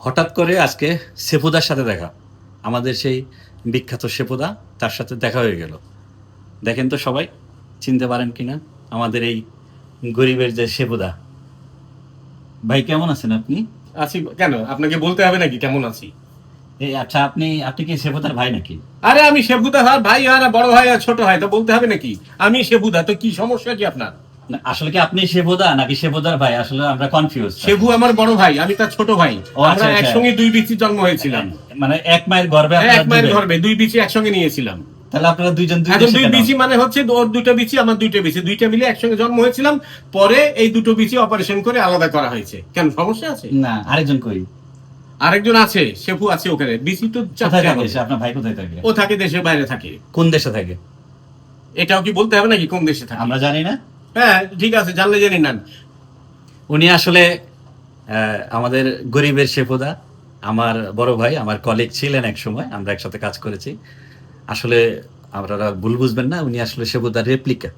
হঠাৎ করে আজকে সেফুদার সাথে দেখা, আমাদের সেই বিখ্যাত সেফুদা, তার সাথে দেখা হয়ে গেল। দেখেন তো সবাই চিনতে পারেন কিনা আমাদের এই গরিবের যে সেফুদা। ভাই কেমন আছেন আপনি? আছি কেন? আপনাকে বলতে হবে নাকি কেমন আছি? এই আচ্ছা, আপনি আপনি কি সেফুদার ভাই নাকি? আরে আমি শেবুদা, আর ভাই আর বড় ভাই আর ছোট ভাই, তো বলতে হবে নাকি? আমি শেবুদা, তো কি সমস্যা কি আপনার? না, আসলে কি আপনি সেফুদা নাকি সেফুদার ভাই? আসলে আমরা কনফিউজ। শেবু আমার বড় ভাই, আমি তার ছোট ভাই। ও আচ্ছা, আমরা আচ্ছা। একসঙ্গে দুই বিচি জন্ম হয়েছিলাম। মানে এক মায়ের গর্ভে এক আপনারা মায়ের দুই ভাই। গর্ভে দুই বিচি একসঙ্গে নিয়েছিলাম। তাহলে আপনারা দুইজন দুই এখন দেশে দুই কেন? বিচি মানে হচ্ছে ওর দুটো বিচি আমার দুইটা বিচি, দুইটা মিলে একসঙ্গে জন্ম হয়েছিলাম। পরে এই দুটো বিচি অপারেশন করে আলাদা করা হয়েছে। কেন সমস্যা আছে? না, আরেকজন কই? আরেকজন আছে, শেফু আছে ওখানে। বিচি তো কোথায় চারটে থাকে আমাদের। সে? আপনার ভাই কোথায় থাকে? ও থাকে দেশের বাইরে থাকে। কোন দেশে থাকে? এটাও কি বলতে হবে নাকি কোন দেশে থাকে? আমরা জানি না। হ্যাঁ ঠিক আছে, জানলে জেনে নেন। উনি আসলে আমাদের গরিবের শেফুদা, আমার বড় ভাই, আমার কলিগ ছিলেন এক সময়, আমরা একসাথে কাজ করেছি। আসলে আপনারা ভুল বুঝবেন না, উনি আসলে শেফুদার রেপ্লিকা।